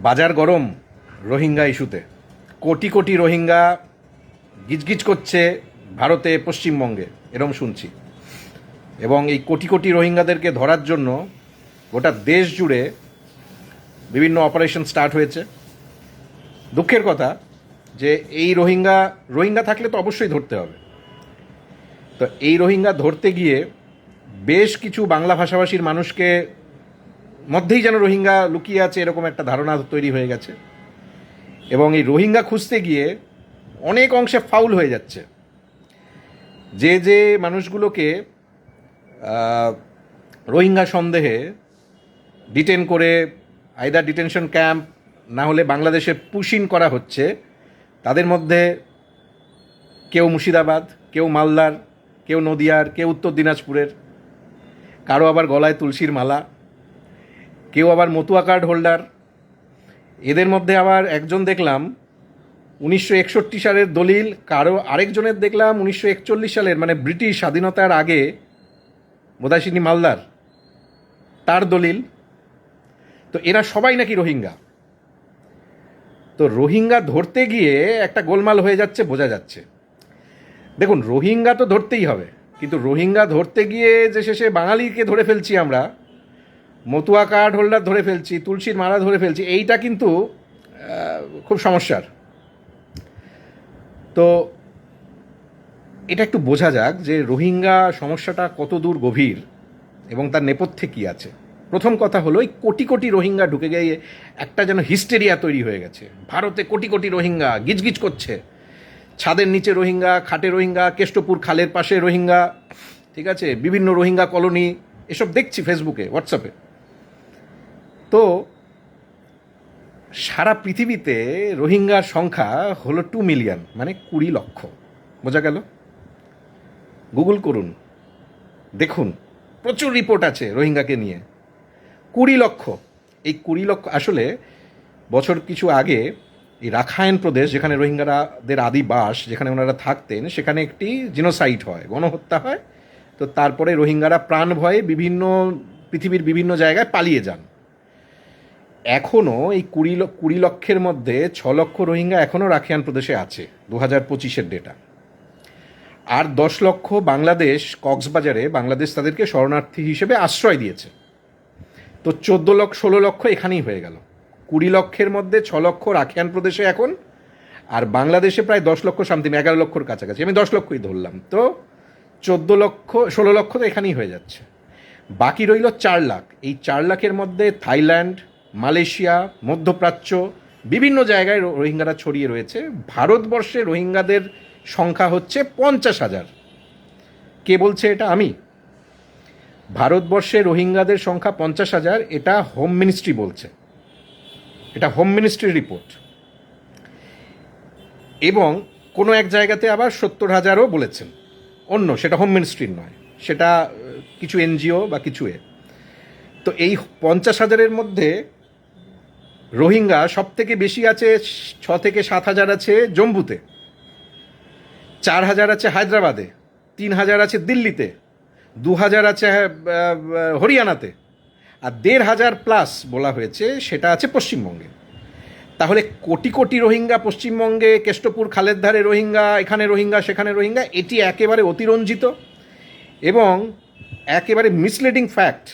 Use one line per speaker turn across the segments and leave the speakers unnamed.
বাজার গরম রোহিঙ্গা ইস্যুতে। কোটি কোটি রোহিঙ্গা গিজগিজ করছে ভারতে, পশ্চিমবঙ্গে, এরম শুনছি। এবং এই কোটি কোটি রোহিঙ্গাদেরকে ধরার জন্য গোটা দেশ জুড়ে বিভিন্ন অপারেশন স্টার্ট হয়েছে। দুঃখের কথা যে এই রোহিঙ্গা থাকলে তো অবশ্যই ধরতে হবে। তো এই রোহিঙ্গা ধরতে গিয়ে বেশ কিছু বাংলা ভাষাভাষীর মানুষকে মধ্যেই যেন রোহিঙ্গা লুকিয়ে আছে এরকম একটা ধারণা তৈরি হয়ে গেছে। এবং এই রোহিঙ্গা খুঁজতে গিয়ে অনেক অংশে ফাউল হয়ে যাচ্ছে। যে মানুষগুলোকে রোহিঙ্গা সন্দেহে ডিটেন করে আইদার ডিটেনশন ক্যাম্প না হলে বাংলাদেশে পুশ ইন করা হচ্ছে, তাদের মধ্যে কেউ মুর্শিদাবাদ, কেউ মালদার, কেউ নদিয়ার, কেউ উত্তর দিনাজপুরের, কারো আবার গলায় তুলসীর মালা, কেউ আবার মতুয়া কার্ড হোল্ডার। এদের মধ্যে আবার একজন দেখলাম 1961 সালের দলিল, কারো আরেকজনের দেখলাম 1941 সালের, মানে ব্রিটিশ স্বাধীনতার আগে বোধহয় তিনি মালদার, তার দলিল। তো এরা সবাই নাকি রোহিঙ্গা। তো রোহিঙ্গা ধরতে গিয়ে একটা গোলমাল হয়ে যাচ্ছে, বোঝা যাচ্ছে। দেখুন, রোহিঙ্গা তো ধরতেই হবে, কিন্তু রোহিঙ্গা ধরতে গিয়ে যে শেষে বাঙালিকে ধরে ফেলছি আমরা, মতুয়া কার্ড হোল্ডার ধরে ফেলছি, তুলসীর মালা ধরে ফেলছি, এইটা কিন্তু খুব সমস্যার। তো এটা একটু বোঝা যাক যে রোহিঙ্গা সমস্যাটা কত দূর গভীর এবং তার নেপথ্যে কী আছে। প্রথম কথা হলো, এই কোটি কোটি রোহিঙ্গা ঢুকে গিয়ে একটা যেন হিস্টেরিয়া তৈরি হয়ে গেছে। ভারতে কোটি কোটি রোহিঙ্গা গিজগিজ করছে, ছাদের নিচে রোহিঙ্গা, খাটে রোহিঙ্গা, কেষ্টপুর খালের পাশে রোহিঙ্গা, ঠিক আছে, বিভিন্ন রোহিঙ্গা কলোনি, এসব দেখছি ফেসবুকে, হোয়াটসঅ্যাপে। তো সারা পৃথিবীতে রোহিঙ্গার সংখ্যা হলো 2 মিলিয়ন, মানে 20 লক্ষ। বোঝা গেল? গুগল করুন, দেখুন, প্রচুর রিপোর্ট আছে রোহিঙ্গাকে নিয়ে। 20 লক্ষ। এই 20 লক্ষ আসলে বছর কিছু আগে এই রাখাইন প্রদেশ, যেখানে রোহিঙ্গাদের আদি বাস, যেখানে ওনারা থাকতেন, সেখানে একটি জিনোসাইড হয়, গণহত্যা হয়। তো তারপরে রোহিঙ্গারা প্রাণ ভয়ে পৃথিবীর বিভিন্ন জায়গায় পালিয়ে যান। এখনও এই 20 লক্ষের মধ্যে 6 লক্ষ রোহিঙ্গা এখনও রাখাইন প্রদেশে আছে, 2025-এর ডেটা। আর 10 লক্ষ বাংলাদেশ, কক্সবাজারে বাংলাদেশ তাদেরকে শরণার্থী হিসেবে আশ্রয় দিয়েছে। তো 16 লক্ষ এখানেই হয়ে গেল। 20 লক্ষের মধ্যে 6 লক্ষ রাখাইন প্রদেশে এখন, আর বাংলাদেশে প্রায় 10 লক্ষ সামথিং, 11 লক্ষর কাছাকাছি, আমি 10 লক্ষই ধরলাম। তো 16 লক্ষ তো এখানেই হয়ে যাচ্ছে। বাকি রইল 4 লাখ। এই 4 লাখের মধ্যে থাইল্যান্ড, মালয়েশিয়া, মধ্যপ্রাচ্য, বিভিন্ন জায়গায় রোহিঙ্গারা ছড়িয়ে রয়েছে। ভারতবর্ষে রোহিঙ্গাদের সংখ্যা হচ্ছে 50,000। কে বলছে এটা? আমি। ভারতবর্ষে রোহিঙ্গাদের সংখ্যা 50,000, এটা হোম মিনিস্ট্রি বলছে, এটা হোম মিনিস্ট্রির রিপোর্ট। এবং কোনো এক জায়গাতে আবার 70,000ও বলেছেন, অন্য, সেটা হোম মিনিস্ট্রির নয়, সেটা কিছু এনজিও বা কিছু তো এই 50,000-এর মধ্যে রোহিঙ্গা সব থেকে বেশি আছে, 6 থেকে 7,000 আছে জম্মুতে, 4,000 আছে হায়দ্রাবাদে, 3,000 আছে দিল্লিতে, 2,000 আছে হরিয়ানাতে, আর 1,500 প্লাস বলা হয়েছে সেটা আছে পশ্চিমবঙ্গে। তাহলে কোটি কোটি রোহিঙ্গা পশ্চিমবঙ্গে, কেষ্টপুর খালের ধারে রোহিঙ্গা, এখানে রোহিঙ্গা, সেখানে রোহিঙ্গা, এটি একেবারে অতিরঞ্জিত এবং একেবারে মিসলিডিং ফ্যাক্ট।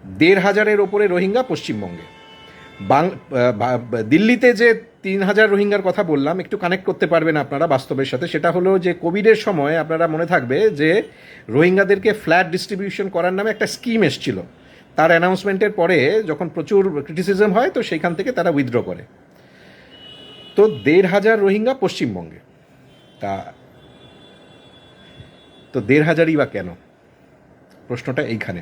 1,500-এর ওপরে রোহিঙ্গা পশ্চিমবঙ্গে। দিল্লিতে যে 3,000 রোহিঙ্গার কথা বললাম, একটু কানেক্ট করতে পারবেন আপনারা বাস্তবের সাথে। সেটা হলো যে কোভিডের সময় আপনারা মনে থাকবে যে রোহিঙ্গাদেরকে ফ্ল্যাট ডিস্ট্রিবিউশন করার নামে একটা স্কিম এসেছিল। তার অ্যানাউন্সমেন্টের পরে যখন প্রচুর ক্রিটিসিজম হয়, তো সেইখান থেকে তারা উইথড্র করে। তো 1,500 রোহিঙ্গা পশ্চিমবঙ্গে। তো 1,500ই বা কেন? প্রশ্নটা এইখানে।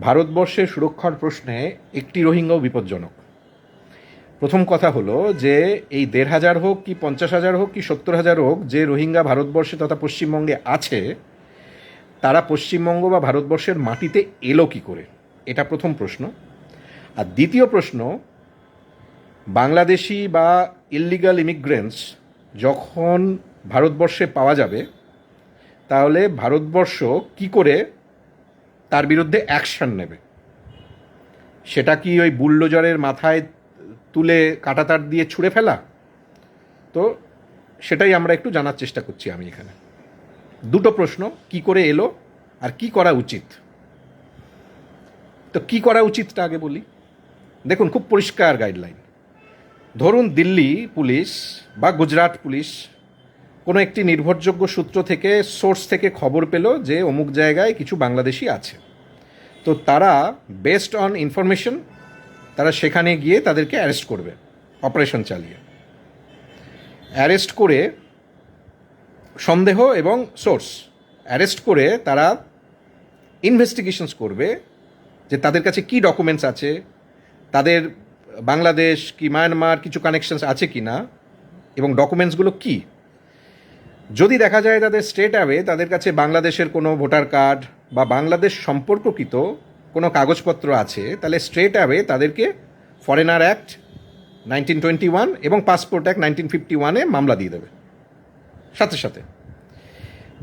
ভারতবর্ষের সুরক্ষার প্রশ্নে একটি রোহিঙ্গাও বিপজ্জনক। প্রথম কথা হলো যে এই 1,500 হোক কি 50,000 হোক কি 70,000 হোক, যে রোহিঙ্গা ভারতবর্ষে তথা পশ্চিমবঙ্গে আছে, তারা পশ্চিমবঙ্গ বা ভারতবর্ষের মাটিতে এলো কী করে? এটা প্রথম প্রশ্ন। আর দ্বিতীয় প্রশ্ন, বাংলাদেশি বা ইললিগাল ইমিগ্রেন্টস যখন ভারতবর্ষে পাওয়া যাবে, তাহলে ভারতবর্ষ কি করে তার বিরুদ্ধে অ্যাকশন নেবে, সেটা কি ওই বুলডোজারের মাথায় তুলে কাঁটাতার দিয়ে ছুঁড়ে ফেলা? তো সেটাই আমরা একটু জানার চেষ্টা করছি আমি এখানে। দুটো প্রশ্ন, কি করে এলো আর কি করা উচিত। তো কি করা উচিতটা আগে বলি। দেখুন, খুব পরিষ্কার গাইডলাইন। ধরুন দিল্লি পুলিশ বা গুজরাট পুলিশ কোনো একটি নির্ভরযোগ্য সূত্র থেকে, সোর্স থেকে খবর পেল যে অমুক জায়গায় কিছু বাংলাদেশি আছে। তো তারা বেসড অন ইনফরমেশন তারা সেখানে গিয়ে তাদেরকে অ্যারেস্ট করবে, অপারেশন চালিয়ে অ্যারেস্ট করে, সন্দেহ এবং সোর্স অ্যারেস্ট করে তারা ইনভেস্টিগেশনস করবে যে তাদের কাছে কি ডকুমেন্টস আছে, তাদের বাংলাদেশ কি মায়ানমার কিছু কানেকশনস আছে কি না, এবং ডকুমেন্টসগুলো কি। যদি দেখা যায় তাদের স্ট্রেট অ্যাওয়ে তাদের কাছে বাংলাদেশের কোনো ভোটার কার্ড বা বাংলাদেশ সম্পর্ককৃত কোনো কাগজপত্র আছে, তাহলে স্ট্রেট অ্যাওয়ে তাদেরকে ফরেনার অ্যাক্ট 1921 এবং পাসপোর্ট অ্যাক্ট 1951-এ মামলা দিয়ে দেবে সাথে সাথে।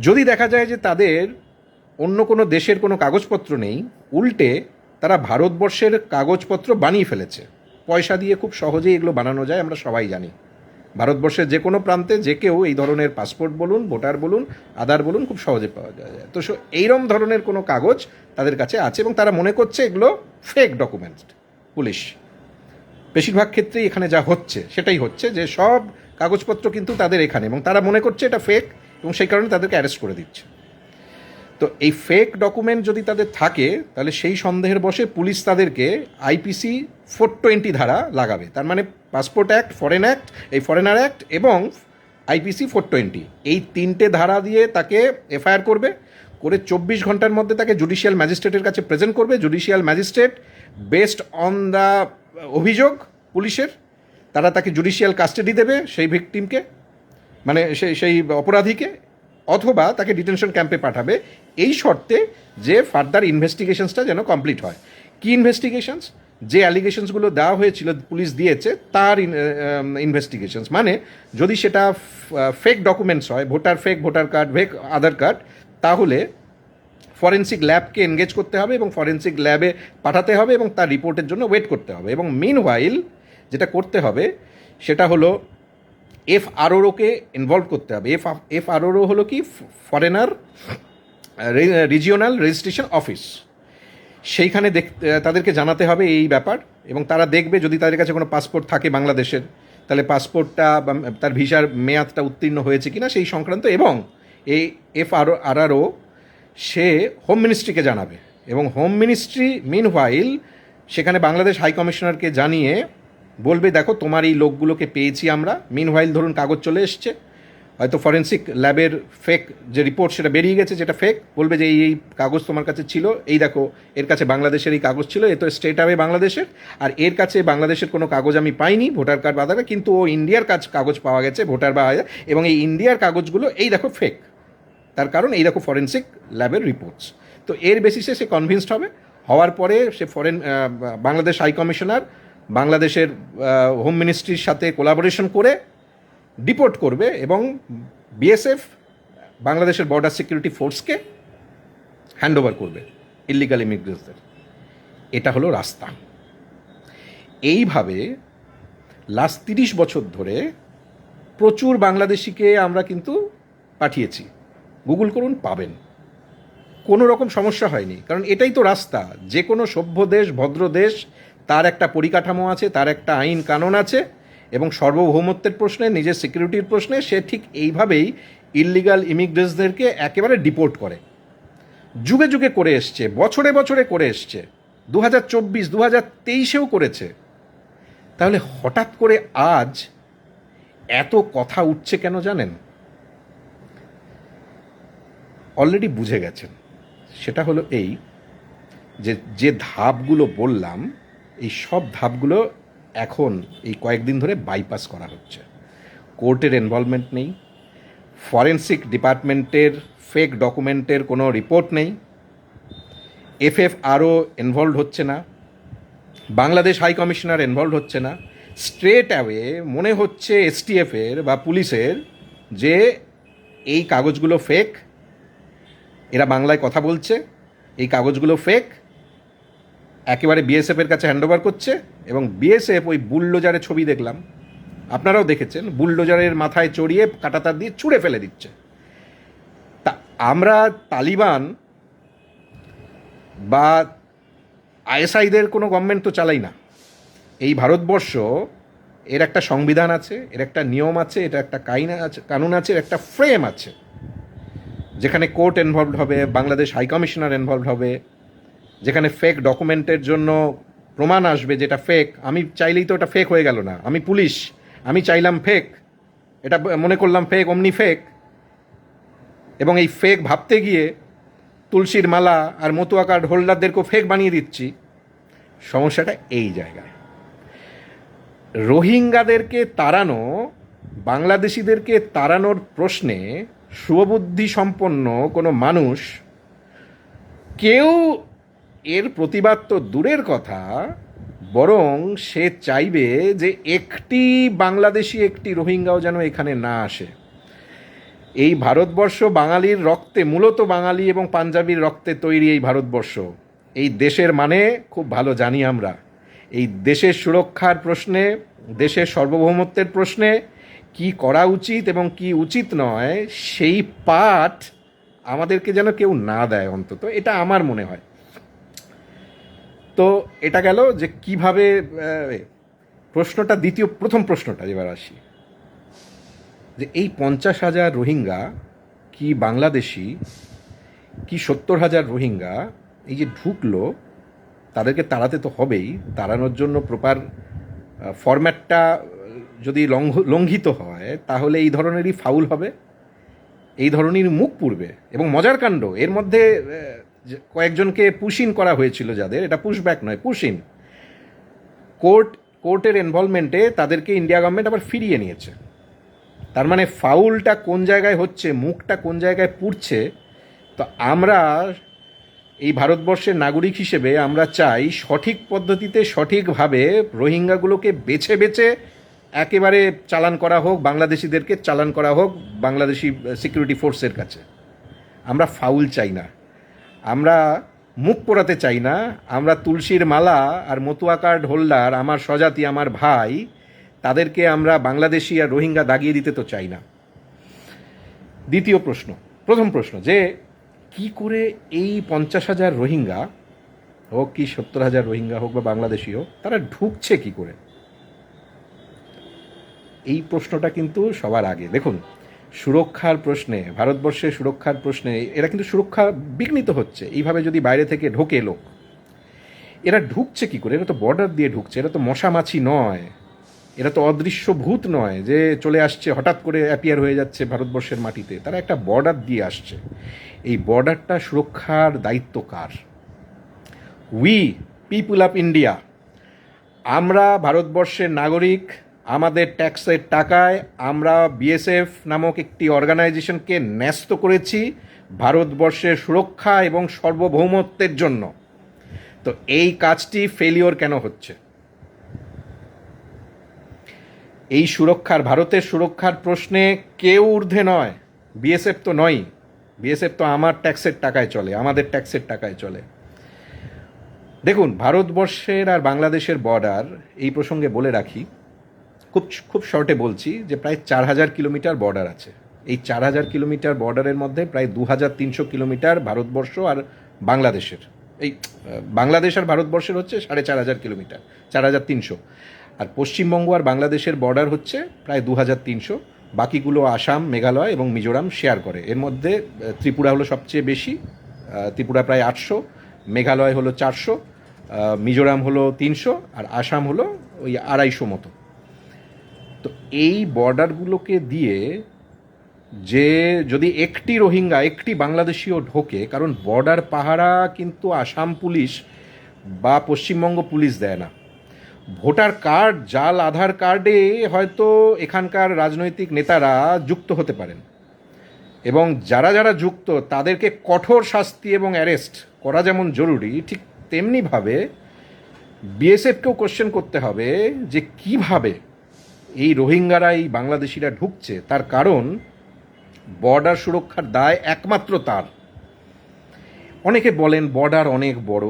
যদি দেখা যায় যে তাদের অন্য কোনো দেশের কোনো কাগজপত্র নেই, উল্টে তারা ভারতবর্ষের কাগজপত্র বানিয়ে ফেলেছে, পয়সা দিয়ে খুব সহজেই এগুলো বানানো যায়, আমরা সবাই জানি। ভারতবর্ষের যে কোনো প্রান্তে যে কেউ এই ধরনের পাসপোর্ট বলুন, ভোটার বলুন, আধার বলুন, খুব সহজে পাওয়া যায়। তো এইরকম ধরনের কোনো কাগজ তাদের কাছে আছে এবং তারা মনে করছে এগুলো ফেক ডকুমেন্টস। পুলিশ বেশিরভাগ ক্ষেত্রেই এখানে যা হচ্ছে সেটাই হচ্ছে, যে সব কাগজপত্র কিন্তু তাদের এখানে এবং তারা মনে করছে এটা ফেক এবং সেই কারণে তাদেরকে অ্যারেস্ট করে দিচ্ছে। তো এই ফেক ডকুমেন্ট যদি তাদের থাকে, তাহলে সেই সন্দেহের বশে পুলিশ তাদেরকে IPC 420 ধারা লাগাবে। তার মানে পাসপোর্ট অ্যাক্ট, ফরেনার অ্যাক্ট এবং IPC 420, এই তিনটে ধারা দিয়ে তাকে FIR করবে, করে 24 ঘন্টার মধ্যে তাকে জুডিশিয়াল ম্যাজিস্ট্রেটের কাছে প্রেজেন্ট করবে। Judicial magistrate based on the অভিযোগ পুলিশের, তারা তাকে জুডিশিয়াল কাস্টাডি দেবে সেই ভিকটিমকে, মানে সেই অপরাধীকে, অথবা তাকে ডিটেনশন ক্যাম্পে পাঠাবে, এই শর্তে যে ফার্দার ইনভেস্টিগেশনসটা যেন কমপ্লিট হয়। কি ইনভেস্টিগেশনস? যে অ্যালিগেশনসগুলো দেওয়া হয়েছিল, পুলিশ দিয়েছে, তার ইনভেস্টিগেশনস। মানে যদি সেটা ফেক ডকুমেন্টস হয়, ভোটার কার্ড, আধার কার্ড, তাহলে ফরেন্সিক ল্যাবকে এনগেজ করতে হবে এবং ফরেন্সিক ল্যাবে পাঠাতে হবে এবং তার রিপোর্টের জন্য ওয়েট করতে হবে। এবং মিনওয়াইল যেটা করতে হবে সেটা হলো FRO-কে ইনভলভ করতে হবে। FRO হলো কি, ফরেনার রিজিওনাল রেজিস্ট্রেশন অফিস। সেইখানে তাদেরকে জানাতে হবে এই ব্যাপার, এবং তারা দেখবে যদি তাদের কাছে কোনো পাসপোর্ট থাকে বাংলাদেশের, তাহলে পাসপোর্টটা বা তার ভিসার মেয়াদটা উত্তীর্ণ হয়েছে কিনা সেই সংক্রান্ত, এবং এই FRO সে হোম মিনিস্ট্রিকে জানাবে, এবং হোম মিনিস্ট্রি মিনহোয়াইল সেখানে বাংলাদেশ হাই কমিশনারকে জানিয়ে বলবে, দেখো তোমার এই লোকগুলোকে পেয়েছি আমরা। মিনহোয়াইল ধরুন কাগজ চলে এসছে, হয়তো ফরেন্সিক ল্যাবের ফেক যে রিপোর্ট সেটা বেরিয়ে গেছে, যেটা ফেক, বলবে যে এই কাগজ তোমার কাছে ছিল, এই দেখো এর কাছে বাংলাদেশের এই কাগজ ছিল, এ তো স্টেট অ্যাওয়ে বাংলাদেশের, আর এর কাছে বাংলাদেশের কোনো কাগজ আমি পাইনি, ভোটার কার্ড বা আধার কার্ড, কিন্তু ও ইন্ডিয়ার কাগজ পাওয়া গেছে, ভোটার বা আধার, এবং এই ইন্ডিয়ার কাগজগুলো এই দেখো ফেক, তার কারণ এই দেখো ফরেন্সিক ল্যাবের রিপোর্টস। তো এর বেসিসে সে কনভিন্সড হবে, হওয়ার পরে সে বাংলাদেশ হাই কমিশনার বাংলাদেশের হোম মিনিস্ট্রির সাথে কোলাবোরেশন করে ডিপোর্ট করবে এবং BSF বাংলাদেশের বর্ডার সিকিউরিটি ফোর্সকে হ্যান্ড ওভার করবে ইল্লিগাল ইমিগ্রেন্টসদের। এটা হলো রাস্তা। এইভাবে লাস্ট 30 বছর ধরে প্রচুর বাংলাদেশিকে আমরা কিন্তু পাঠিয়েছি, গুগল করুন পাবেন, কোনো রকম সমস্যা হয়নি, কারণ এটাই তো রাস্তা। যে কোনো সভ্য দেশ, ভদ্র দেশ, তার একটা পরিকাঠামো আছে, তার একটা আইন কানুন আছে, এবং সার্বভৌমত্বের প্রশ্নে, নিজের সিকিউরিটির প্রশ্নে সে ঠিক এইভাবেই ইল্লিগাল ইমিগ্রেন্টসদেরকে একেবারে ডিপোর্ট করে। যুগে যুগে করে এসছে, বছরে বছরে করে এসছে, 2024, 2023-এও করেছে। তাহলে হঠাৎ করে আজ এত কথা উঠছে কেন জানেন? অলরেডি বুঝে গেছেন। সেটা হলো এই যে ধাপগুলো বললাম, এই সব ধাপগুলো এখন এই কয়েকদিন ধরে বাইপাস করা হচ্ছে। কোর্টের ইনভলভমেন্ট নেই, ফরেন্সিক ডিপার্টমেন্টের ফেক ডকুমেন্টের কোনো রিপোর্ট নেই, FFRO ইনভলভ হচ্ছে না, বাংলাদেশ হাই কমিশনার ইনভলভ হচ্ছে না। স্ট্রেট অ্যাওয়ে মনে হচ্ছে STF-এর বা পুলিশের যে এই কাগজগুলো ফেক, এরা বাংলায় কথা বলছে, এই কাগজগুলো ফেক, একেবারে বিএসএফের কাছে হ্যান্ডওভার করছে, এবং বিএসএফ ওই বুলডোজারের ছবি দেখলাম, আপনারাও দেখেছেন, বুলডোজারের মাথায় চড়িয়ে কাঁটাতার দিয়ে ছুঁড়ে ফেলে দিচ্ছে। তা আমরা তালিবান বা আইএসআইদের কোনো গভর্নমেন্ট তো চালাই না। এই ভারতবর্ষ, এর একটা সংবিধান আছে, এর একটা নিয়ম আছে, এটা একটা কানুন আছে, এর একটা ফ্রেম আছে, যেখানে কোর্ট ইনভলভড হবে, বাংলাদেশ হাই কমিশনার ইনভলভড হবে, যেখানে ফেক ডকুমেন্টের জন্য প্রমাণ আসবে যেটা ফেক। আমি চাইলেই তো ওটা ফেক হয়ে গেল না, আমি পুলিশ, আমি চাইলাম ফেক, এটা মনে করলাম ফেক, অমনি ফেক, এবং এই ফেক ভাবতে গিয়ে তুলসীর মালা আর মতুয়া কার্ড হোল্ডারদেরকেও ফেক বানিয়ে দিচ্ছি। সমস্যাটা এই জায়গায়। রোহিঙ্গাদেরকে তাড়ানো, বাংলাদেশিদেরকে তাড়ানোর প্রশ্নে শুভবুদ্ধি সম্পন্ন কোনো মানুষ কেউ এর প্রতিবাদ তো দূরের কথা, বরং সে চাইবে যে একটি বাংলাদেশি, একটি রোহিঙ্গাও যেন এখানে না আসে। এই ভারতবর্ষ বাঙালির রক্তে, মূলত বাঙালি এবং পাঞ্জাবির রক্তে তৈরি এই ভারতবর্ষ। এই দেশের মানে খুব ভালো জানি আমরা। এই দেশের সুরক্ষার প্রশ্নে, দেশের সার্বভৌমত্বের প্রশ্নে কি করা উচিত এবং কি উচিত নয়, সেই পাঠ আমাদেরকে যেন কেউ না দেয়, অন্তত এটা আমার মনে হয়। তো এটা গেল যে কিভাবে প্রশ্নটা। প্রথম প্রশ্নটা এবার আসি, যে এই 50,000 রোহিঙ্গা কি বাংলাদেশি, কি 70,000 রোহিঙ্গা এই যে ঢুকলো, তাদেরকে তাড়াতে তো হবেই। তাড়ানোর জন্য প্রপার ফরম্যাটটা যদি লঙ্ঘিত হয়, তাহলে এই ধরনেরই ফাউল হবে, এই ধরনের মুখ পুড়বে। এবং মজার কাণ্ড, এর মধ্যে কয়েকজনকে পুশ ইন করা হয়েছিল, যাদের, এটা পুশব্যাক নয়, পুশ ইন, কোর্টের ইনভলভমেন্টে তাদেরকে ইন্ডিয়া গভর্নমেন্ট আবার ফিরিয়ে নিয়েছে। তার মানে ফাউলটা কোন জায়গায় হচ্ছে, মুখটা কোন জায়গায় পুড়ছে। তো আমরা এই ভারতবর্ষের নাগরিক হিসেবে আমরা চাই সঠিক পদ্ধতিতে, সঠিকভাবে রোহিঙ্গাগুলোকে বেছে বেছে একেবারে চালান করা হোক, বাংলাদেশিদেরকে চালান করা হোক বাংলাদেশি সিকিউরিটি ফোর্সের কাছে। আমরা ফাউল চাই না, আমরা মুখ পোড়াতে চাই না, আমরা তুলসীর মালা আর মতুয়া কার্ড হোল্ডার, আমার স্বজাতি, আমার ভাই, তাদেরকে আমরা বাংলাদেশি আর রোহিঙ্গা দাগিয়ে দিতে তো চাই না। দ্বিতীয় প্রশ্ন, প্রথম প্রশ্ন, যে কি করে এই 50,000 রোহিঙ্গা হোক, কি 70,000 রোহিঙ্গা হোক বা বাংলাদেশি হোক, তারা ঢুকছে কি করে? এই প্রশ্নটা কিন্তু সবার আগে। দেখুন, সুরক্ষার প্রশ্নে, ভারতবর্ষের সুরক্ষার প্রশ্নে এরা কিন্তু সুরক্ষা বিঘ্নিত হচ্ছে। এইভাবে যদি বাইরে থেকে ঢোকে লোক, এরা ঢুকছে কি করে? এরা তো বর্ডার দিয়ে ঢুকছে, এরা তো মশা মাছি নয়, এরা তো অদৃশ্য ভূত নয় যে চলে আসছে, হঠাৎ করে অ্যাপিয়ার হয়ে যাচ্ছে ভারতবর্ষের মাটিতে। তারা একটা বর্ডার দিয়ে আসছে। এই বর্ডারটা সুরক্ষার দায়িত্ব কার? উই পিপুল অফ ইন্ডিয়া, আমরা ভারতবর্ষের নাগরিক, আমাদের ট্যাক্সের টাকায় আমরা বিএসএফ নামক একটি অর্গানাইজেশনকে ন্যস্ত করেছি ভারতবর্ষের সুরক্ষা এবং সার্বভৌমত্বের জন্য। তো এই কাজটি ফেলিওর কেন হচ্ছে? এই সুরক্ষার, ভারতের সুরক্ষার প্রশ্নে কেউ ঊর্ধ্বে নয়, বিএসএফ তো নয়। বিএসএফ তো আমার ট্যাক্সের টাকায় চলে, আমাদের ট্যাক্সের টাকায় চলে। দেখুন, ভারতবর্ষের আর বাংলাদেশের বর্ডার, এই প্রসঙ্গে বলে রাখি, খুব শর্টে বলছি, যে প্রায় 4,000 কিলোমিটার বর্ডার আছে। এই 4,000 কিলোমিটার বর্ডারের মধ্যে প্রায় 2,300 কিলোমিটার ভারতবর্ষ আর বাংলাদেশের, এই বাংলাদেশ আর ভারতবর্ষের হচ্ছে 4,500 কিলোমিটার, 4,300। আর পশ্চিমবঙ্গ আর বাংলাদেশের বর্ডার হচ্ছে প্রায় 2,300। বাকিগুলো আসাম, মেঘালয় এবং মিজোরাম শেয়ার করে। এর মধ্যে ত্রিপুরা হলো সবচেয়ে বেশি, ত্রিপুরা প্রায় 800, মেঘালয় হলো 400, মিজোরাম হলো 300, আর আসাম হলো ওই 250 মতো। তো এই বর্ডারগুলোকে দিয়ে যে যদি একটি রোহিঙ্গা, একটি বাংলাদেশিও ঢোকে, কারণ বর্ডার পাহারা কিন্তু আসাম পুলিশ বা পশ্চিমবঙ্গ পুলিশ দেয় না। ভোটার কার্ড, জাল আধার কার্ডে হয়তো এখানকার রাজনৈতিক নেতারা যুক্ত হতে পারেন, এবং যারা যারা যুক্ত তাদেরকে কঠোর শাস্তি এবং অ্যারেস্ট করা যেমন জরুরি, ঠিক তেমনিভাবে বিএসএফকেও কোশ্চেন করতে হবে যে কিভাবে এই রোহিঙ্গারা, এই বাংলাদেশিরা ঢুকছে। তার কারণ বর্ডার সুরক্ষার দায় একমাত্র তার। অনেকে বলেন বর্ডার অনেক বড়,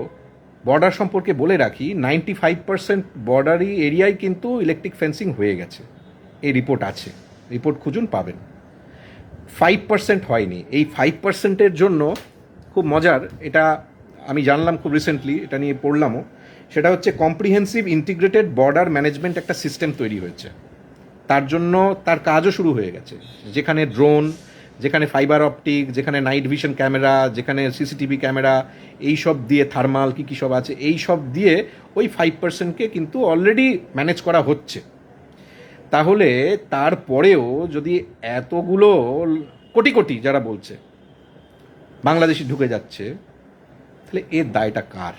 বর্ডার সম্পর্কে বলে রাখি, 95% বর্ডারি এরিয়ায় কিন্তু ইলেকট্রিক ফেন্সিং হয়ে গেছে, এই রিপোর্ট আছে, রিপোর্ট খুঁজুন পাবেন। 5% হয়নি। এই 5%-এর জন্য খুব মজার, এটা আমি জানলাম খুব রিসেন্টলি, এটা নিয়ে পড়লামও, সেটা হচ্ছে কম্প্রিহেন্সিভ ইন্টিগ্রেটেড বর্ডার ম্যানেজমেন্ট একটা সিস্টেম তৈরি হয়েছে। তার জন্য তার কাজও শুরু হয়ে গেছে, যেখানে ড্রোন, যেখানে ফাইবার অপটিক, যেখানে নাইট ভিশন ক্যামেরা, যেখানে সিসিটিভি ক্যামেরা, এই সব দিয়ে থার্মাল কী সব আছে, এই সব দিয়ে ওই 5%কে কিন্তু অলরেডি ম্যানেজ করা হচ্ছে। তাহলে তারপরেও যদি এতগুলো কোটি কোটি যারা বলছে বাংলাদেশি ঢুকে যাচ্ছে, তাহলে এর দায়টা কার?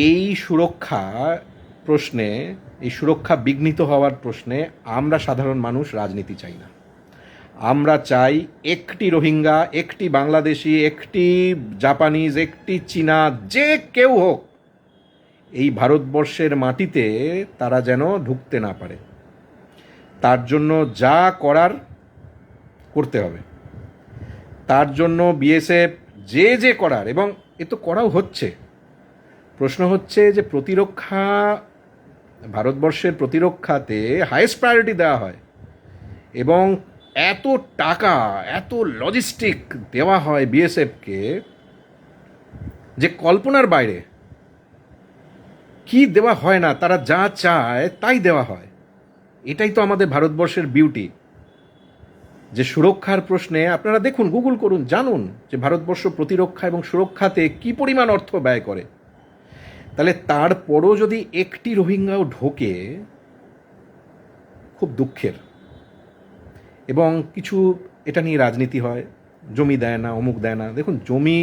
এই সুরক্ষা প্রশ্নে, এই সুরক্ষা বিঘ্নিত হওয়ার প্রশ্নে আমরা সাধারণ মানুষ রাজনীতি চাই না। আমরা চাই একটি রোহিঙ্গা, একটি বাংলাদেশি, একটি জাপানিজ, একটি চীনা, যে কেউ হোক, এই ভারতবর্ষের মাটিতে তারা যেন ঢুকতে না পারে। তার জন্য যা করার করতে হবে, তার জন্য বিএসএফ যে করার, এবং এ তো করাও হচ্ছে। প্রশ্ন হচ্ছে যে প্রতিরক্ষা, ভারতবর্ষের প্রতিরক্ষাতে হাইয়েস্ট প্রায়োরিটি দেওয়া হয় এবং এত টাকা, এত লজিস্টিক দেওয়া হয় বিএসএফকে যে কল্পনার বাইরে। কি দেওয়া হয় না, তারা যা চায় তাই দেওয়া হয়। এটাই তো আমাদের ভারতবর্ষের বিউটি, যে সুরক্ষার প্রশ্নে আপনারা দেখুন, গুগল করুন, জানুন যে ভারতবর্ষ প্রতিরক্ষা এবং সুরক্ষাতে কি পরিমাণ অর্থ ব্যয় করে। তাহলে তারপরও যদি একটি রোহিঙ্গাও ঢোকে, খুব দুঃখের। এবং কিছু এটা নিয়ে রাজনীতি হয়, জমি দেয় না, অমুক দেয় না। দেখুন, জমি,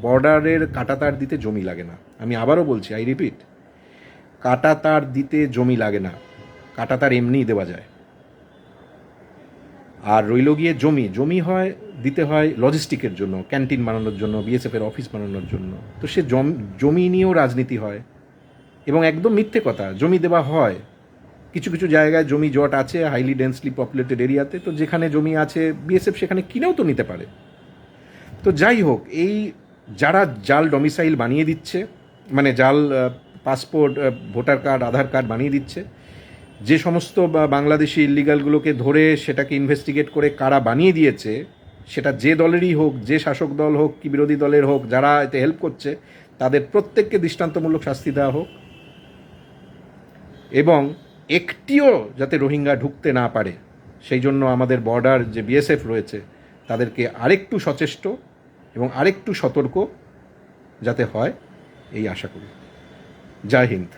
বর্ডারের কাঁটাতার দিতে জমি লাগে না। আমি আবারও বলছি, আই রিপিট, কাঁটাতার দিতে জমি লাগে না, কাঁটাতার এমনিই দেওয়া যায়। আর রইল গিয়ে জমি হয়, দিতে হয় লজিস্টিকের জন্য, ক্যান্টিন বানানোর জন্য, বিএসএফের অফিস বানানোর জন্য। তো সে জমি নিয়েও রাজনীতি হয়। এবং একদম মিথ্যে কথা, জমি দেওয়া হয়, কিছু কিছু জায়গায় জমি জট আছে হাইলি ডেন্সলি পপুলেটেড এরিয়াতে, তো যেখানে জমি আছে বিএসএফ সেখানে কিনেও তো নিতে পারে। তো যাই হোক, এই যারা জাল ডমিসাইল বানিয়ে দিচ্ছে, মানে জাল পাসপোর্ট, ভোটার কার্ড, আধার কার্ড বানিয়ে দিচ্ছে, যে সমস্ত বাংলাদেশি ইলিগালগুলোকে ধরে সেটাকে ইনভেস্টিগেট করে কারা বানিয়ে দিয়েছে, সেটা যে দলেরই হোক, যে শাসক দল হোক কি বিরোধী দলের হোক, যারা এতে হেল্প করছে তাদের প্রত্যেককে দৃষ্টান্তমূলক শাস্তি দেওয়া হোক, এবং একটিও যাতে রোহিঙ্গা ঢুকতে না পারে সেই জন্য আমাদের বর্ডার যে বিএসএফ রয়েছে তাদেরকে আরেকটু সচেষ্ট এবং আরেকটু সতর্ক যাতে হয়, এই আশা করি। জয় হিন্দ।